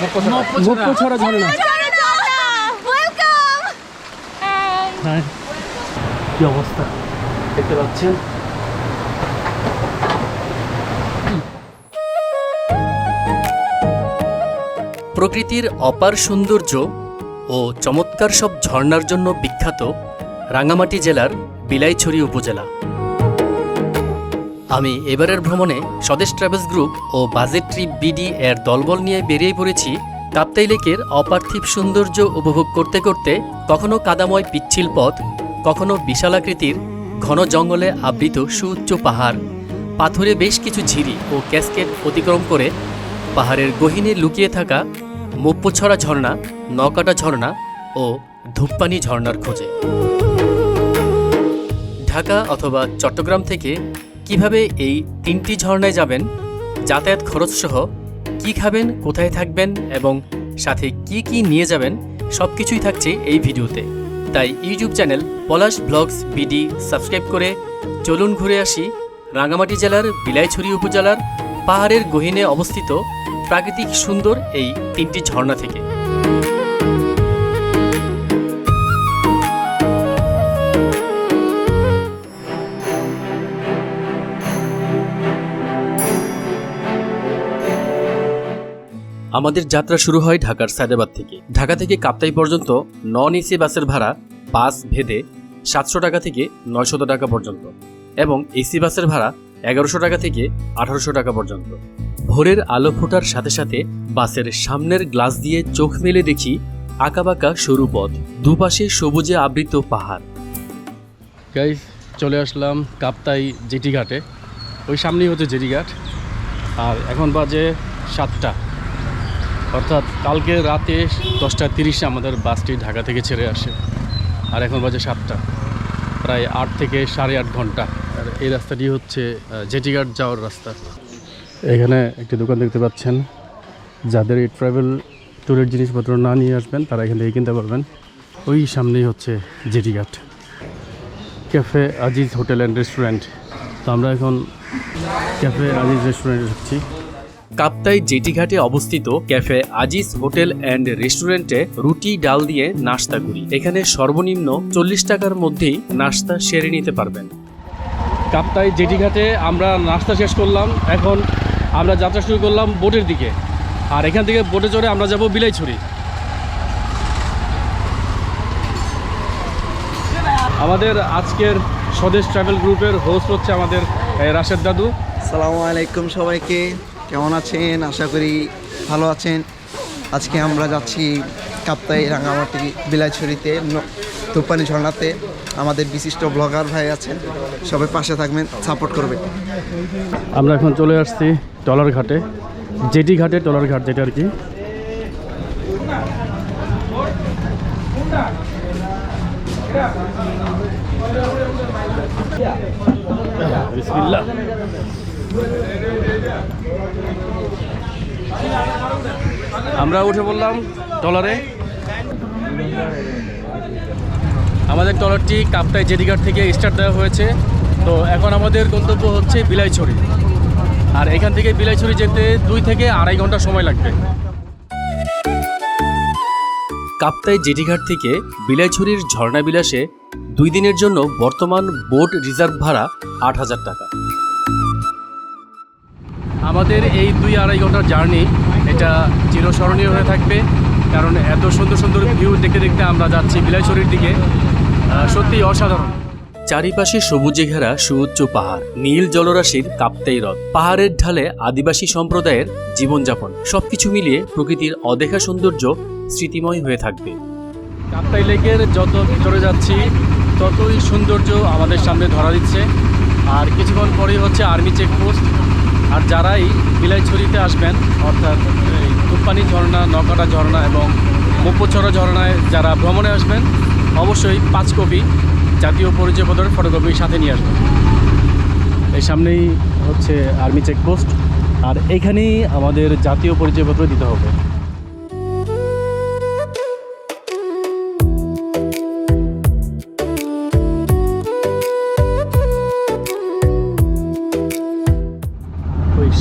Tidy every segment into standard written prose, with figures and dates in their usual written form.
মোপ্পছড়া ঝর্ণা। হ্যাঁ, কি অবস্থা দেখতে পাচ্ছেন। প্রকৃতির অপার সৌন্দর্য ও চমৎকার সব ঝর্ণার জন্য বিখ্যাত রাঙ্গামাটি জেলার বিলাইছড়ি উপজেলা। আমি এবারের ভ্রমণে স্বদেশ ট্রাভেলস গ্রুপ ও বাজেট ট্রিপ বিডি এর দলবল নিয়ে বেরিয়ে পড়েছি কাপ্তাই লেকের অপার্থিব সৌন্দর্য উপভোগ করতে করতে কখনো কাদাময় পিচ্ছিল পথ, কখনো বিশালাকৃতির ঘন জঙ্গলে আবৃত সুউচ্চ পাহাড়, পাথরে বেশ কিছু ঝিরি ও ক্যাসকেড অতিক্রম করে পাহাড়ের গহীনে লুকিয়ে থাকা মোপ্পছড়া ঝর্ণা, নকাটা ঝর্ণা ও ধূপপানি ঝর্ণার খোঁজে। ঢাকা অথবা চট্টগ্রাম থেকে কিভাবে এই তিনটি ঝর্ণায় যাবেন, যাতায়াত খরচসহ কী খাবেন, কোথায় থাকবেন এবং সাথে কি কি নিয়ে যাবেন সবকিছুই থাকছে এই ভিডিওতে। তাই ইউটিউব চ্যানেল পলাশ ব্লগস বিডি সাবস্ক্রাইব করে চলুন ঘুরে আসি রাঙ্গামাটি জেলার বিলাইছড়ি উপজেলার পাহাড়ের গহীনে অবস্থিত প্রাকৃতিক সুন্দর এই তিনটি ঝর্ণা থেকে। আমাদের যাত্রা শুরু হয় ঢাকার সায়দাবাদ থেকে। ঢাকা থেকে কাপ্তাই পর্যন্ত নন এসি বাসের ভাড়া বাস ভেদে 700 টাকা থেকে 900 টাকা পর্যন্ত এবং এসি বাসের ভাড়া 1100 টাকা থেকে 1800 টাকা পর্যন্ত। ভোরের আলো ফোটার সাথে সাথে বাসের সামনের গ্লাস দিয়ে চোখ মেলে দেখি আঁকাবাঁকা সরু পথ, দুপাশে সবুজে আবৃত পাহাড়। গাইস, চলে আসলাম কাপ্তাই জেটি ঘাটে। ওই সামনেই হচ্ছে জেটি ঘাট। আর এখন বাজে 7টা, অর্থাৎ কালকে রাতে 10:30 আমাদের বাসটি ঢাকা থেকে ছেড়ে আসে। আর এখন বাজে 7টা, প্রায় 8 থেকে 8.5 ঘন্টা। আর এই রাস্তাটি হচ্ছে জেটি ঘাট যাওয়ার রাস্তা। এখানে একটি দোকান দেখতে পাচ্ছেন। যাদের এই ট্রাভেল ট্যুরের জিনিসপত্র না নিয়ে আসবেন তারা এখান থেকে কিনতে পারবেন। ওই সামনেই হচ্ছে জেটি ঘাট, cafe Aziz hotel and restaurant. তো আমরা এখন ক্যাফে আজিজ রেস্টুরেন্টে ঢুকছি। কাপ্তাই জেটি ঘাটে অবস্থিত ক্যাফে আজিজ হোটেল অ্যান্ড রেস্টুরেন্টে রুটি ডাল দিয়ে নাস্তা করি। এখানে সর্বনিম্ন 40 টাকার মধ্যেই নাস্তা সেরে নিতে পারবেন। কাপ্তাই জেটি ঘাটে আমরা নাস্তা শেষ করলাম। এখন আমরা যাত্রা শুরু করলাম বোটের দিকে। আর এখান থেকে বোটে চড়ে আমরা যাব বিলাইছড়ি। আমাদের আজকের স্বদেশ ট্রাভেল গ্রুপের হোস্ট হচ্ছে আমাদের রাশেদ দাদু। আসসালামু আলাইকুম সবাইকে, কেমন আছেন? আশা করি ভালো আছেন। আজকে আমরা যাচ্ছি কাপ্তাই রাঙ্গামাটি বিলাইছড়িতে ধূপপানি ঝর্ণাতে। আমাদের বিশিষ্ট ব্লগার ভাই আছেন, সবাই পাশে থাকবেন, সাপোর্ট করবেন। আমরা এখন চলে আসছি টলার ঘাটে, জেটি ঘাটে টলার ঘাট যেটা আর কি। বিসমিল্লাহ। আমরা উঠে পড়লাম ট্রলারে। আমাদের ট্রলারটি কাপ্তাই জেটিঘাট থেকে স্টার্ট দেওয়া হয়েছে। তো এখন আমাদের গন্তব্য হচ্ছে বিলাইছড়ি। আর এখান থেকে বিলাইছড়ি যেতে 2 থেকে 2.5 ঘন্টা সময় লাগবে। কাপ্তাই জেটিঘাট থেকে বিলাইছড়ির ঝর্ণা বিলাসে 2 দিনের জন্য বর্তমান বোট রিজার্ভ ভাড়া 8,000 টাকা। আমাদের এই 2-2.5 ঘন্টার জার্নি এটা চিরস্মরণীয় হয়ে থাকবে, কারণ এত সুন্দর সুন্দর ভিউ দেখতে দেখতে আমরা যাচ্ছি বিলাইছড়ির দিকে। সত্যিই অসাধারণ। চারিপাশে সবুজে ঘেরা সুউচ্চ পাহাড়, নীল জলরাশির কাপ্তাই হ্রদ, পাহাড়ের ঢালে আদিবাসী সম্প্রদায়ের জীবনযাপন, সবকিছু মিলিয়ে প্রকৃতির অদেখা সৌন্দর্য স্মৃতিময় হয়ে থাকবে। কাপ্তাই লেকের যত ভিতরে যাচ্ছি ততই সৌন্দর্য আমাদের সামনে ধরা দিচ্ছে। আর কিছুক্ষণ পরেই হচ্ছে আর্মি চেকপোস্ট। আর যারাই বিলাইছড়িতে আসবেন, অর্থাৎ ধূপপানি ঝর্ণা, নকাটা ঝর্ণা এবং মোপ্পছড়া ঝর্ণায় যারা ভ্রমণে আসবেন, অবশ্যই 5 কপি জাতীয় পরিচয়পত্রের ফটোকপি সাথে নিয়ে আসবেন। এই সামনেই হচ্ছে আর্মি চেকপোস্ট, আর এইখানেই আমাদের জাতীয় পরিচয়পত্র দিতে হবে।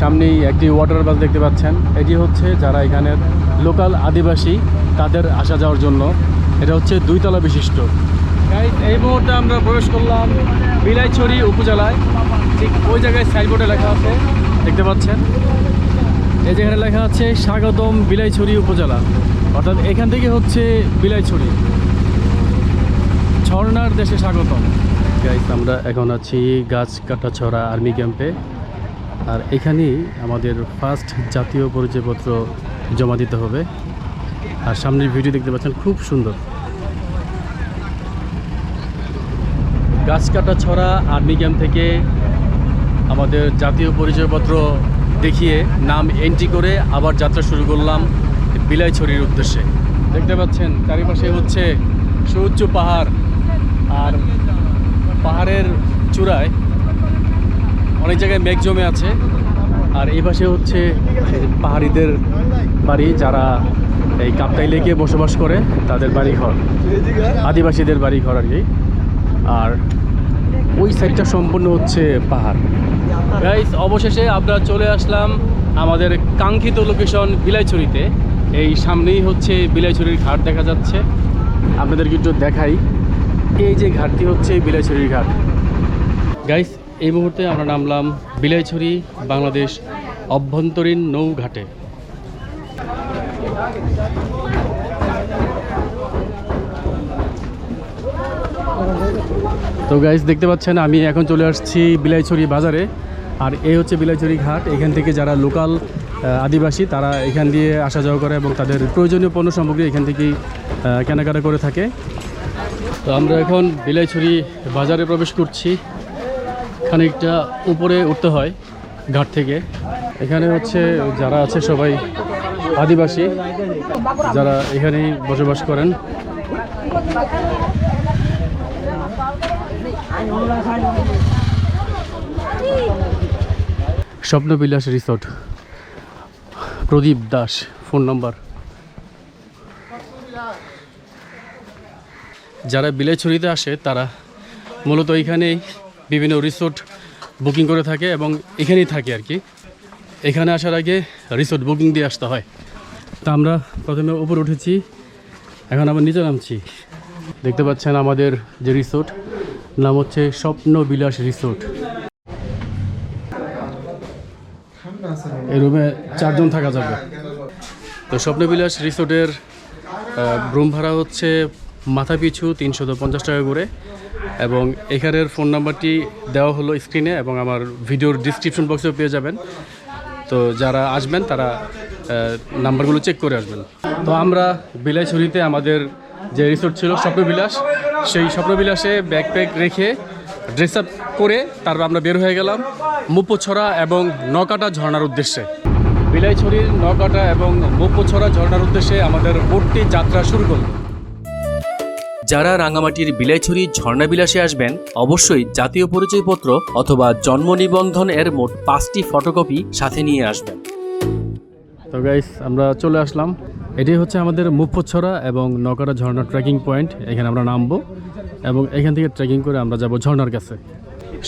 সামনেই একটি ওয়াটার বাস দেখতে পাচ্ছেন। এটি হচ্ছে যারা এখানের লোকাল আদিবাসী তাদের আসা যাওয়ার জন্য। এটা হচ্ছে 2 তলা বিশিষ্ট। গাইস, এই মুহূর্তে আমরা প্রবেশ করলাম বিলাইছড়ি উপজেলায়। ঠিক ওই জায়গায় সাইনবোর্ডে লেখা আছে, দেখতে পাচ্ছেন। এই যেখানে লেখা আছে স্বাগতম বিলাইছড়ি উপজেলা, অর্থাৎ এখান থেকে হচ্ছে বিলাইছড়ি, ঝর্ণার দেশে স্বাগতম। গাইস, আমরা এখন আছি গাছকাটাছড়া আর্মি ক্যাম্পে। আর এখানেই আমাদের ফার্স্ট জাতীয় পরিচয়পত্র জমা দিতে হবে। আর সামনের ভিডিও দেখতে পাচ্ছেন, খুব সুন্দর। গাছকাটাছড়া আর্মি ক্যাম্প থেকে আমাদের জাতীয় পরিচয়পত্র দেখিয়ে নাম এন্ট্রি করে আবার যাত্রা শুরু করলাম বিলাইছড়ির উদ্দেশ্যে। দেখতে পাচ্ছেন চারিপাশে হচ্ছে সুউচ্চ পাহাড়, আর পাহাড়ের চূড়ায় অনেক জায়গায় মেঘ জমে আছে। আর এই পাশে হচ্ছে পাহাড়িদের বাড়ি, যারা এই কাপ্তাই লেকে বসবাস করে, তাদের বাড়িঘর, আদিবাসীদের বাড়িঘর আর কি। আর ওই সাইডটা সম্পূর্ণ হচ্ছে পাহাড়। গাইস, অবশেষে আমরা চলে আসলাম আমাদের কাঙ্ক্ষিত লোকেশন বিলাইছড়িতে। এই সামনেই হচ্ছে বিলাইছড়ির ঘাট দেখা যাচ্ছে, আপনাদেরকে একটু দেখাই। এই যে ঘাটটি হচ্ছে বিলাইছড়ির ঘাট। গাইস, এই মুহূর্তে আমরা নামলাম বিলাইছড়ি বাংলাদেশ অভ্যন্তরীণ নৌঘাটে। তো গাইস, দেখতে পাচ্ছেন আমি এখন চলে আসছি বিলাইছড়ি বাজারে। আর এই হচ্ছে বিলাইছড়ি ঘাট। এখান থেকে যারা লোকাল আদিবাসী তারা এখান দিয়ে আসা যাওয়া করে এবং তাদের প্রয়োজনীয় পণ্য সামগ্রী এখান থেকেই কেনাকাটা করে থাকে। তো আমরা এখন বিলাইছড়ি বাজারে প্রবেশ করছি। খানিকটা উপরে উঠতে হয় ঘাট থেকে। এখানে হচ্ছে যারা আছে সবাই আদিবাসী, যারা এখানেই বসবাস করেন। স্বপ্নবিলাস রিসোর্ট, প্রদীপ দাস ফোন নম্বর। যারা বিলাইছড়িতে আসে তারা মূলত এখানেই বিভিন্ন রিসোর্ট বুকিং করে থাকে এবং এখানেই থাকে আর কি। এখানে আসার আগে রিসোর্ট বুকিং দিয়ে আসতে হয়। তা আমরা প্রথমে উপরে উঠেছি, এখন আবার নিচে নামছি। দেখতে পাচ্ছেন আমাদের যে রিসোর্ট, নাম হচ্ছে স্বপ্নবিলাস রিসোর্ট। এই রুমে 4 জন থাকা যাবে। তো স্বপ্নবিলাস রিসোর্টের রুম ভাড়া হচ্ছে মাথা পিছু 350 টাকা করে, এবং এখানের ফোন নাম্বারটি দেওয়া হলো স্ক্রিনে এবং আমার ভিডিওর ডিসক্রিপশন বক্সেও পেয়ে যাবেন। তো যারা আসবেন তারা নাম্বারগুলো চেক করে আসবেন। তো আমরা বিলাইছড়িতে আমাদের যে রিসোর্ট ছিল স্বপ্নবিলাস, সেই স্বপ্নবিলাসে ব্যাকপ্যাক রেখে ড্রেস আপ করে তারপর আমরা বের হয়ে গেলাম মুপ্পছড়া এবং নকাটা ঝর্ণার উদ্দেশ্যে। বিলাইছড়ির নকাটা এবং মুপ্পছড়া ঝর্ণার উদ্দেশ্যে আমাদের বোটটি যাত্রা শুরু করল। যারা রাঙামাটির বিলাইছড়ি ঝর্ণাবিলাসে আসবেন অবশ্যই জাতীয় পরিচয়পত্র অথবা জন্ম নিবন্ধন এর মোট 5টি ফটোকপি সাথে নিয়ে আসবেন। তো গাইস, আমরা চলে আসলাম। এটি হচ্ছে আমাদের মুপ্পছড়া এবং নকাটা ঝর্ণা ট্রেকিং পয়েন্ট। এখানে আমরা নামবো এবং এখান থেকে ট্রেকিং করে আমরা যাব ঝর্ণার কাছে।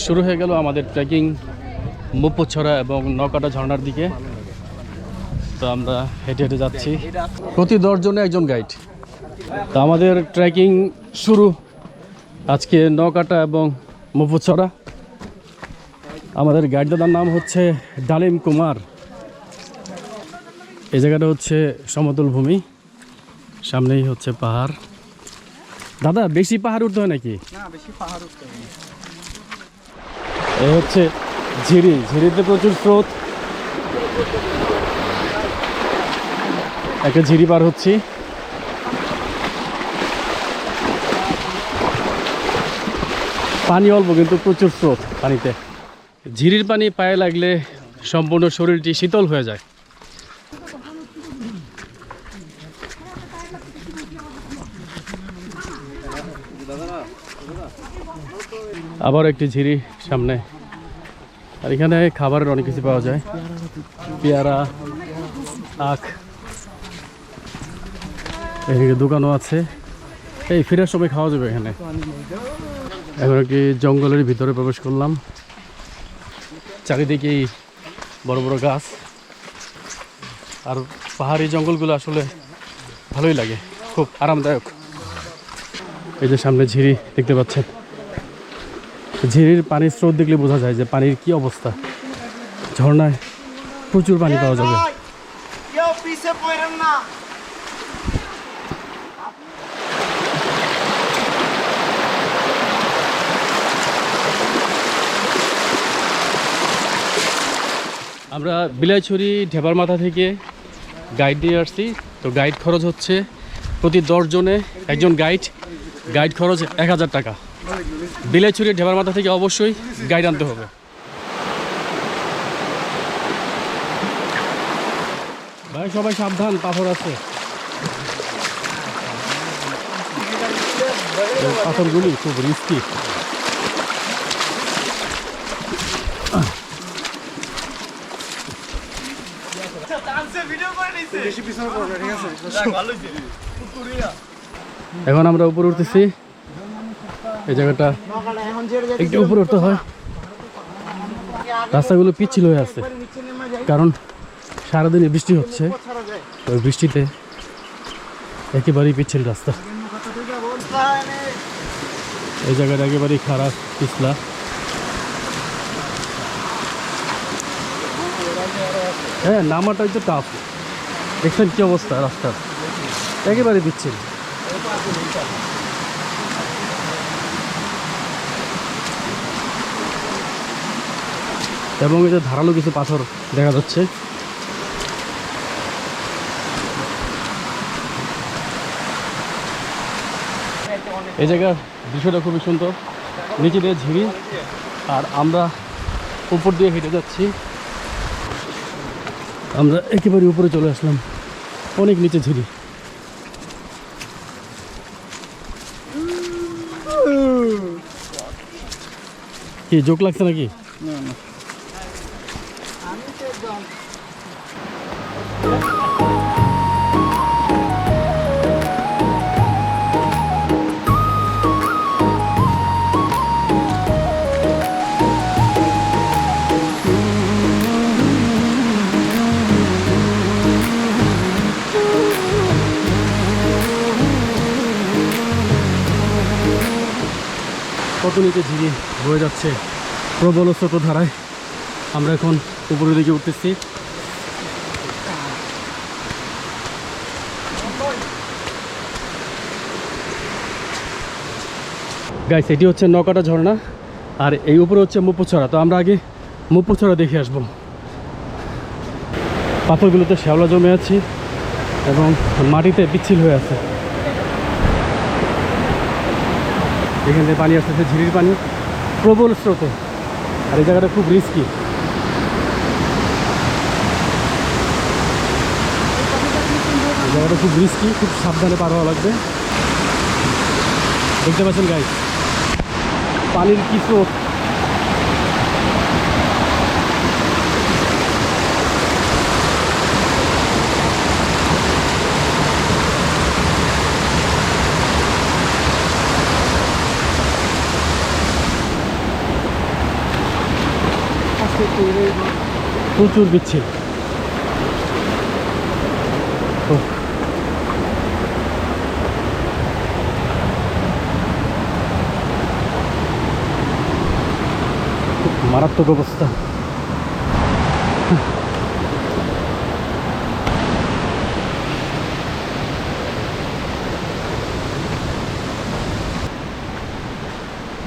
শুরু হয়ে গেল আমাদের ট্রেকিং মুপ্পছড়া এবং নকাটা ঝর্ণার দিকে। তো আমরা হেঁটে হেঁটে যাচ্ছি, প্রতি 10 জনে একজন গাইড। তো আমাদের ট্রেকিং শুরু আজকে নকাটা এবং মুপ্পছড়া। আমাদের গাইড দাদার নাম হচ্ছে ডালিম কুমার। এই জায়গাটা হচ্ছে সমতল ভূমি, সামনেই হচ্ছে পাহাড়। দাদা, বেশি পাহাড় উঠতে হয় নাকি? না, বেশি পাহাড় উঠতে হবে। এই হচ্ছে ঝিরি, ঝিরিতে প্রচুর স্রোত। একটা ঝিরি পার হচ্ছি। পানি অল্প কিন্তু প্রচুর স্রোত পানিতে। ঝিরির পানি পায়ে লাগলে সম্পূর্ণ শরীরটি শীতল হয়ে যায়। আবার একটি ঝিরি সামনে। আর এখানে খাবারের অনেক কিছু পাওয়া যায়, পেয়ারা, আখ, এদিকে দোকানও আছে। এই ফেরার সময় খাওয়া যাবে এখানে। এখন একটি জঙ্গলের ভিতরে প্রবেশ করলাম। চারিদিকেই বড় বড় গাছ, আর পাহাড়ি জঙ্গলগুলো আসলে ভালোই লাগে, খুব আরামদায়ক। এই যে সামনে ঝিরি দেখতে পাচ্ছেন, ঝিরির পানির স্রোত দেখলে বোঝা যায় যে পানির কি অবস্থা। ঝর্ণায় প্রচুর পানি পাওয়া যাবে। আমরা বিলাইছড়ি ঢেবার মাথা থেকে গাইড নিয়ে আসছি। তো গাইড খরচ হচ্ছে প্রতি 10 জনে একজন গাইড খরচ 1000 টাকা। বিলাইছড়ি ঢেবার মাথা থেকে অবশ্যই গাইড আনতে হবে। ভাই সবাই সাবধান, পাথর আছে। পাথরগুলি খুব রিস্কি। এখন আমরা উপরে উঠতেছি। এই জায়গাটা একটু উপরে উঠতে হয়, রাস্তাগুলো পিচ্ছিল হয়ে আছে, কারণ সারাদিনে বৃষ্টি হচ্ছে। ওই বৃষ্টিতে একেবারেই পিচ্ছিল রাস্তা। এই জায়গাটা একেবারেই খারাপ, পিছলা। হ্যাঁ, নামাটা একটু টাফ। দেখছেন কি অবস্থা রাস্তার, একেবারে পিচ্ছিল। এবং এই যে ধারালো কিছু পাথর দেখা যাচ্ছে। এই জায়গার দৃশ্যটা খুবই সুন্দর, নিচে দিয়ে ঝিরি, আর আমরা উপর দিয়ে হেঁটে যাচ্ছি। আমরা একেবারে উপরে চলে আসলাম, অনেক নিচে ঝিরি। কি জোক লাগছে নাকি? কত নিচে ঝিরি বয়ে যাচ্ছে প্রবল স্রোত ধারায়। আমরা এখন উপরের দিকে উঠতেছি। গাইস, এটি হচ্ছে নকাটা ঝর্ণা, আর এই উপরে হচ্ছে মুপুছড়া। তো আমরা আগে মুপুছড়া দেখে আসবো। পাথরগুলোতে শ্যাওলা জমে আছে এবং মাটিতে পিচ্ছিল হয়ে আছে। এখান থেকে পানি আসতেছে, ঝিরির পানি, প্রবল স্রোতে। আর এই জায়গাটা খুব রিস্কি। জায়গাটা খুব রিস্কি, খুব সাবধানে পার হওয়া লাগবে। দেখতে পাচ্ছেন গাইস, পানির কি স্রোত। প্রচুর বিচ্ছিল। মারাত্মক অবস্থা।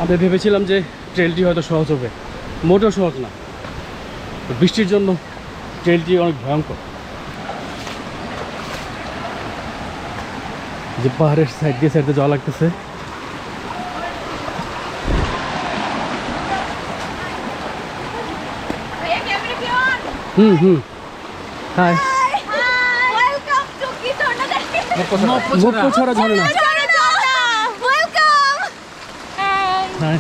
আমরা ভেবেছিলাম যে ট্রেলটি হয়তো সহজ হবে, মোটেও সহজ না। বৃষ্টির জন্য ট্রেলটি অনেক ভয়ঙ্কর। যে পাহাড়ের সাইড দিয়ে যাওয়া লাগতেছে। হাই, মুপুছড়া ঝর্ণা। হাই,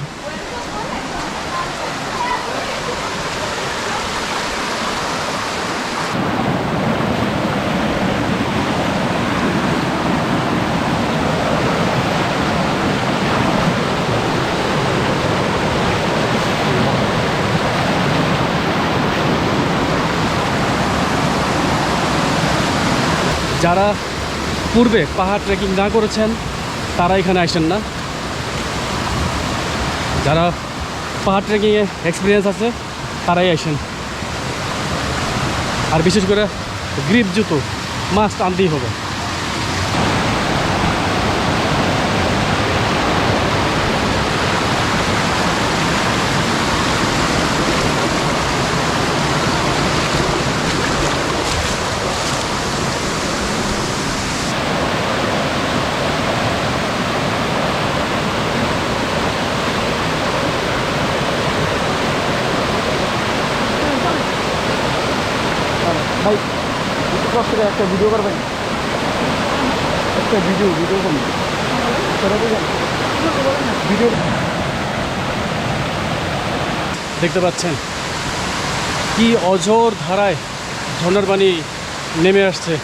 যারা পূর্বে পাহাড় ট্রেকিং না করেছেন তারা এখানে আসেন না, যারা পাহাড় ট্রেকিংয়ে এক্সপিরিয়েন্স আছে তারাই আসেন। আর বিশেষ করে গ্রিপ জুতো মাস্ট আনতেই হবে। ভাই একটু কষ্ট করে একটা ভিডিও করবেন, একটা ভিডিও করুন, ভিডিও দেখতে পাচ্ছেন কি অঝোর ধারায় ঝর্ণার পানি নেমে আসছে।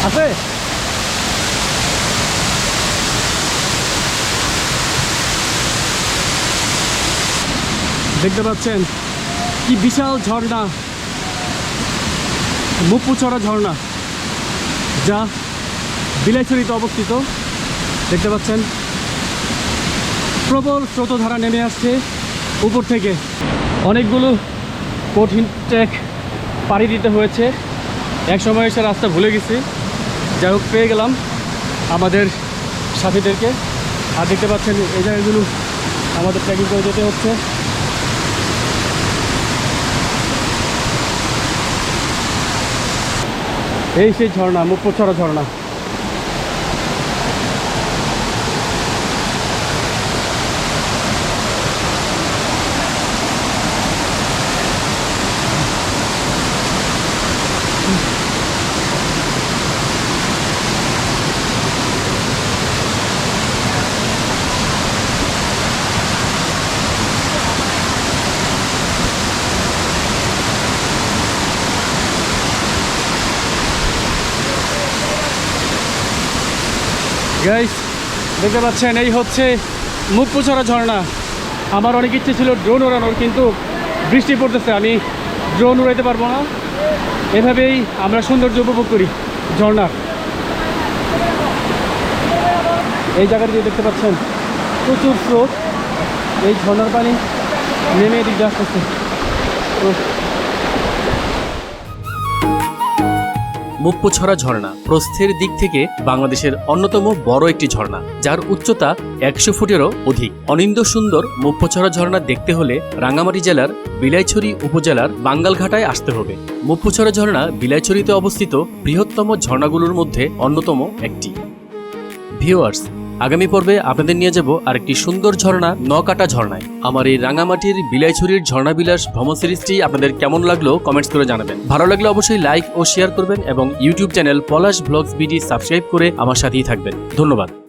আছে দেখতে পাচ্ছেন কি বিশাল ঝর্ণা, মুপুছড়া ঝর্ণা, যা বিলাইছড়িতে অবস্থিত। দেখতে পাচ্ছেন প্রবল স্রোতধারা নেমে আসছে উপর থেকে। অনেকগুলো কঠিন ট্রেক পাড়ি দিতে হয়েছে, এক সময় এসে রাস্তা ভুলে গেছি, যাই হোক পেয়ে গেলাম আমাদের সাথীদেরকে। আর দেখতে পাচ্ছেন এই জায়গাগুলো আমাদের ট্রেকিং করে যেতে হচ্ছে। এই সেই ঝর্ণা, মুপুছড়া ঝর্ণা। গাইস দেখতে পাচ্ছেন এই হচ্ছে মুপুছড়া ঝর্ণা। আমার অনেক ইচ্ছে ছিল ড্রোন উড়ানোর, কিন্তু বৃষ্টি পড়তেছে, আমি ড্রোন উড়াইতে পারবো না। এভাবেই আমরা সৌন্দর্য উপভোগ করি ঝর্ণার। এই জায়গাটি দেখতে পাচ্ছেন প্রচুর স্রোত, এই ঝর্ণার পানি নেমে এদিক দিয়ে আসতেছে। মুপুছড়া ঝর্ণা প্রস্থের দিক থেকে বাংলাদেশের অন্যতম বড় একটি ঝর্ণা, যার উচ্চতা 100 ফুটেরও অধিক। অনিন্দ্য সুন্দর মুপুছড়া ঝর্ণা দেখতে হলে রাঙ্গামাটি জেলার বিলাইছড়ি উপজেলার বাঙ্গালঘাটায় আসতে হবে। মুপুছড়া ঝর্ণা বিলাইছড়িতে অবস্থিত বৃহত্তম ঝর্ণাগুলোর মধ্যে অন্যতম একটি। ভিউয়ার্স, আগামী পর্বে আপনাদের নিয়ে যাব আরেকটি সুন্দর ঝর্ণা, নকাটা ঝর্ণায়। আমার এই রাঙামাটির বিলাইছড়ির ঝর্ণাবিলাস ভ্রমণ সিরিজটি আপনাদের কেমন লাগলো কমেন্টস করে জানাবেন। ভালো লাগলে অবশ্যই লাইক ও শেয়ার করবেন এবং ইউটিউব চ্যানেল পলাশ ব্লগস বিডি সাবস্ক্রাইব করে আমার সাথেই থাকবেন। ধন্যবাদ।